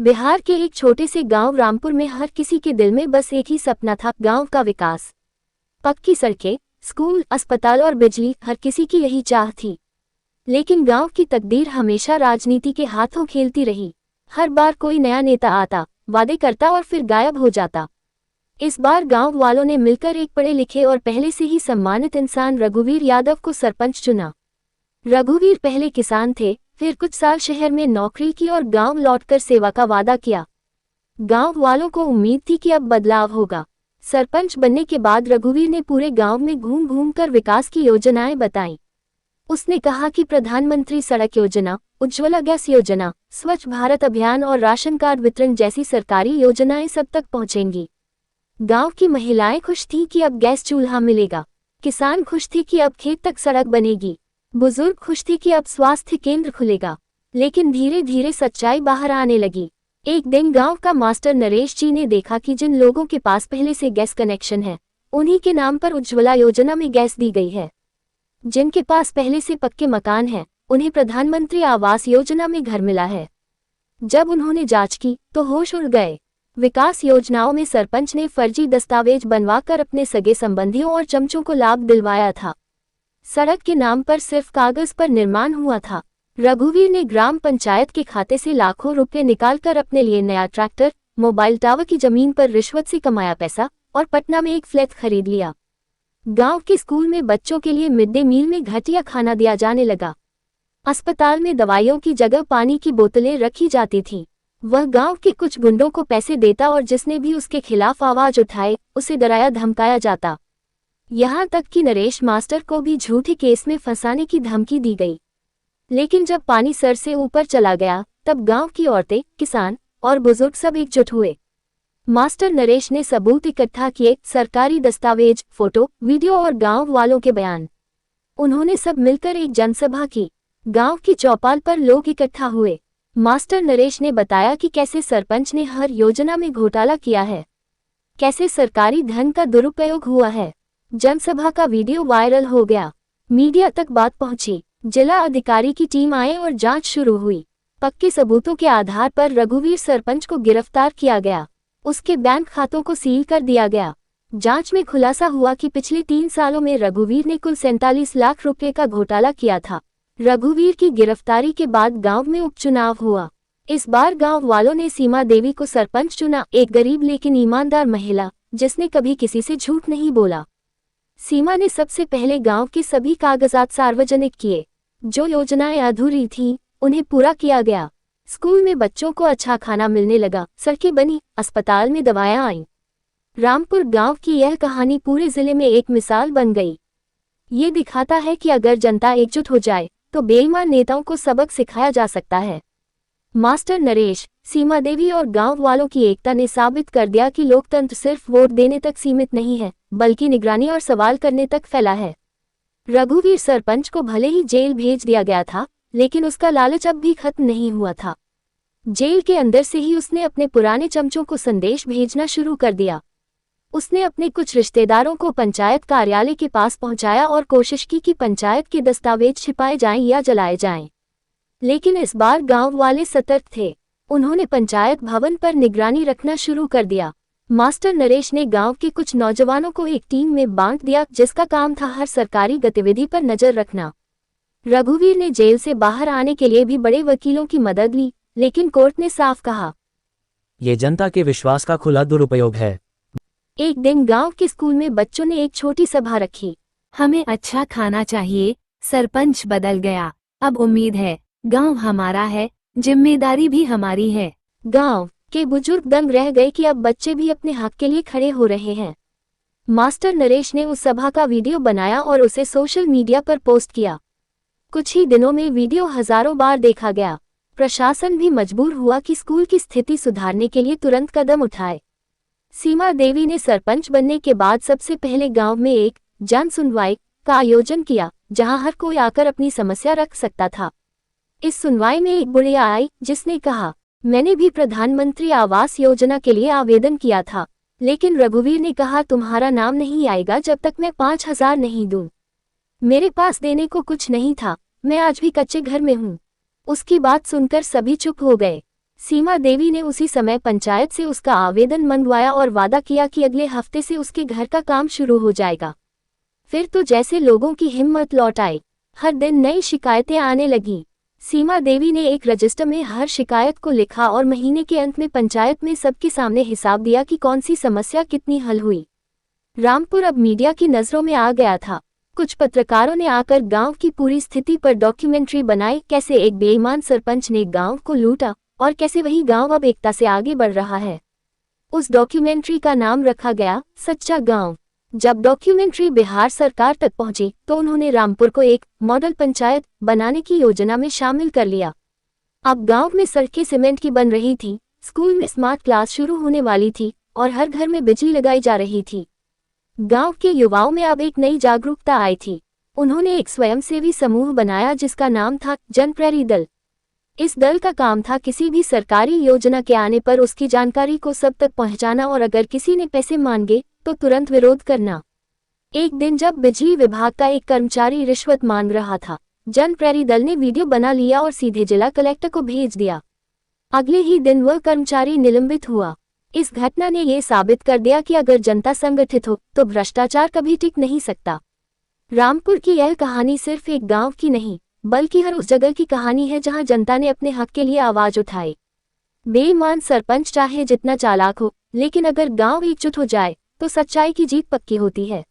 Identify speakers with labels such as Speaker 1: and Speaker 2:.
Speaker 1: बिहार के एक छोटे से गांव रामपुर में हर किसी के दिल में बस एक ही सपना था, गांव का विकास। पक्की सड़कें, स्कूल, अस्पताल और बिजली, हर किसी की यही चाह थी। लेकिन गांव की तकदीर हमेशा राजनीति के हाथों खेलती रही। हर बार कोई नया नेता आता, वादे करता और फिर गायब हो जाता। इस बार गांव वालों ने मिलकर एक पढ़े लिखे और पहले से ही सम्मानित इंसान रघुवीर यादव को सरपंच चुना। रघुवीर पहले किसान थे, फिर कुछ साल शहर में नौकरी की और गांव लौटकर सेवा का वादा किया। गांव वालों को उम्मीद थी कि अब बदलाव होगा। सरपंच बनने के बाद रघुवीर ने पूरे गांव में घूम घूम कर विकास की योजनाएं बताईं। उसने कहा कि प्रधानमंत्री सड़क योजना, उज्ज्वला गैस योजना, स्वच्छ भारत अभियान और राशन कार्ड वितरण जैसी सरकारी योजनाएं सब तक पहुंचेंगी। गांव की महिलाएं खुश थीं कि अब गैस चूल्हा मिलेगा। किसान खुश थे कि अब खेत तक सड़क बनेगी। बुजुर्ग खुश थे कि अब स्वास्थ्य केंद्र खुलेगा। लेकिन धीरे धीरे सच्चाई बाहर आने लगी। एक दिन गांव का मास्टर नरेश जी ने देखा कि जिन लोगों के पास पहले से गैस कनेक्शन है, उन्हीं के नाम पर उज्ज्वला योजना में गैस दी गई है। जिनके पास पहले से पक्के मकान हैं, उन्हें प्रधानमंत्री आवास योजना में घर मिला है। जब उन्होंने जांच की तो होश उड़ गए। विकास योजनाओं में सरपंच ने फर्जी दस्तावेज बनवाकर अपने सगे संबंधियों और चमचों को लाभ दिलवाया था। सड़क के नाम पर सिर्फ कागज पर निर्माण हुआ था। रघुवीर ने ग्राम पंचायत के खाते से लाखों रुपए निकालकर अपने लिए नया ट्रैक्टर, मोबाइल टावर की जमीन पर रिश्वत से कमाया पैसा और पटना में एक फ्लैट खरीद लिया। गांव के स्कूल में बच्चों के लिए मिड डे मील में घटिया खाना दिया जाने लगा। अस्पताल में दवाइयों की जगह पानी की बोतलें रखी जाती थीं। वह गांव के कुछ गुंडों को पैसे देता और जिसने भी उसके खिलाफ आवाज उठाए, उसे डराया धमकाया जाता। यहाँ तक कि नरेश मास्टर को भी झूठे केस में फंसाने की धमकी दी गई। लेकिन जब पानी सर से ऊपर चला गया, तब गांव की औरतें, किसान और बुजुर्ग सब एकजुट हुए। मास्टर नरेश ने सबूत इकट्ठा किए, सरकारी दस्तावेज, फोटो, वीडियो और गांव वालों के बयान। उन्होंने सब मिलकर एक जनसभा की। गांव की चौपाल पर लोग इकट्ठा हुए। मास्टर नरेश ने बताया कि कैसे सरपंच ने हर योजना में घोटाला किया है, कैसे सरकारी धन का दुरुपयोग हुआ है। जनसभा का वीडियो वायरल हो गया। मीडिया तक बात पहुंची। जिला अधिकारी की टीम आए और जांच शुरू हुई। पक्के सबूतों के आधार पर रघुवीर सरपंच को गिरफ्तार किया गया। उसके बैंक खातों को सील कर दिया गया। जांच में खुलासा हुआ कि पिछले 3 सालों में रघुवीर ने कुल 47 लाख रुपए का घोटाला किया था। रघुवीर की गिरफ्तारी के बाद गांव में उपचुनाव हुआ। इस बार गांव वालों ने सीमा देवी को सरपंच चुना, एक गरीब लेकिन ईमानदार महिला जिसने कभी किसी से झूठ नहीं बोला। सीमा ने सबसे पहले गांव के सभी कागजात सार्वजनिक किए। जो योजनाएं अधूरी थीं, उन्हें पूरा किया गया। स्कूल में बच्चों को अच्छा खाना मिलने लगा, सड़कें बनी, अस्पताल में दवाएं आईं। रामपुर गांव की यह कहानी पूरे जिले में एक मिसाल बन गई। ये दिखाता है कि अगर जनता एकजुट हो जाए तो बेईमान नेताओं को सबक सिखाया जा सकता है। मास्टर नरेश, सीमा देवी और गांव वालों की एकता ने साबित कर दिया कि लोकतंत्र सिर्फ वोट देने तक सीमित नहीं है, बल्कि निगरानी और सवाल करने तक फैला है। रघुवीर सरपंच को भले ही जेल भेज दिया गया था, लेकिन उसका लालच अब भी खत्म नहीं हुआ था। जेल के अंदर से ही उसने अपने पुराने चमचों को संदेश भेजना शुरू कर दिया। उसने अपने कुछ रिश्तेदारों को पंचायत कार्यालय के पास पहुंचाया और कोशिश की कि पंचायत के दस्तावेज छिपाए जाएं या जलाए जाएं। लेकिन इस बार गांव वाले सतर्क थे। उन्होंने पंचायत भवन पर निगरानी रखना शुरू कर दिया। मास्टर नरेश ने गांव के कुछ नौजवानों को एक टीम में बांट दिया, जिसका काम था हर सरकारी गतिविधि पर नजर रखना। रघुवीर ने जेल से बाहर आने के लिए भी बड़े वकीलों की मदद ली, लेकिन कोर्ट ने साफ कहा,
Speaker 2: ये जनता के विश्वास का खुला दुरुपयोग है।
Speaker 1: एक दिन गांव के स्कूल में बच्चों ने एक छोटी सभा रखी।
Speaker 3: हमें अच्छा खाना चाहिए। सरपंच बदल गया, अब उम्मीद है गांव हमारा है, जिम्मेदारी भी हमारी है।
Speaker 1: गांव के बुजुर्ग दंग रह गए कि अब बच्चे भी अपने हक के लिए खड़े हो रहे हैं। मास्टर नरेश ने उस सभा का वीडियो बनाया और उसे सोशल मीडिया पर पोस्ट किया। कुछ ही दिनों में वीडियो हजारों बार देखा गया। प्रशासन भी मजबूर हुआ कि स्कूल की स्थिति सुधारने के लिए तुरंत कदम उठाए। सीमा देवी ने सरपंच बनने के बाद सबसे पहले गांव में एक जन सुनवाई का आयोजन किया, जहां हर कोई आकर अपनी समस्या रख सकता था। इस सुनवाई में एक बुढ़िया आई, जिसने कहा, मैंने भी प्रधानमंत्री आवास योजना के लिए आवेदन किया था, लेकिन रघुवीर ने कहा तुम्हारा नाम नहीं आएगा जब तक मैं 5,000 नहीं दूं। मेरे पास देने को कुछ नहीं था, मैं आज भी कच्चे घर में हूं। उसकी बात सुनकर सभी चुप हो गए। सीमा देवी ने उसी समय पंचायत से उसका आवेदन मंगवाया और वादा किया कि अगले हफ्ते से उसके घर का काम शुरू हो जाएगा। फिर तो जैसे लोगों की हिम्मत लौट आई, हर दिन नई शिकायतें आने लगी। सीमा देवी ने एक रजिस्टर में हर शिकायत को लिखा और महीने के अंत में पंचायत में सबके सामने हिसाब दिया कि कौन सी समस्या कितनी हल हुई। रामपुर अब मीडिया की नज़रों में आ गया था। कुछ पत्रकारों ने आकर गांव की पूरी स्थिति पर डॉक्यूमेंट्री बनाई, कैसे एक बेईमान सरपंच ने गांव को लूटा और कैसे वही गांव अब एकता से आगे बढ़ रहा है। उस डॉक्यूमेंट्री का नाम रखा गया सच्चा गांव। जब डॉक्यूमेंट्री बिहार सरकार तक पहुंची तो उन्होंने रामपुर को एक मॉडल पंचायत बनाने की योजना में शामिल कर लिया। अब गांव में सड़कें सीमेंट की बन रही थी, स्कूल में स्मार्ट क्लास शुरू होने वाली थी और हर घर में बिजली लगाई जा रही थी। गांव के युवाओं में अब एक नई जागरूकता आई थी। उन्होंने एक स्वयंसेवी समूह बनाया जिसका नाम था जनप्रैरी दल। इस दल का काम था किसी भी सरकारी योजना के आने पर उसकी जानकारी को सब तक पहुंचाना और अगर किसी ने पैसे मांगे तो तुरंत विरोध करना। एक दिन जब बिजली विभाग का एक कर्मचारी रिश्वत मांग रहा था, जनप्रैरी दल ने वीडियो बना लिया और सीधे जिला कलेक्टर को भेज दिया। अगले ही दिन वह कर्मचारी निलंबित हुआ। इस घटना ने यह साबित कर दिया कि अगर जनता संगठित हो तो भ्रष्टाचार कभी टिक नहीं सकता। रामपुर की यह कहानी सिर्फ एक गांव की नहीं, बल्कि हर उस जगह की कहानी है जहां जनता ने अपने हक के लिए आवाज उठाई। बेईमान सरपंच चाहे जितना चालाक हो, लेकिन अगर गांव एकजुट हो जाए तो सच्चाई की जीत पक्की होती है।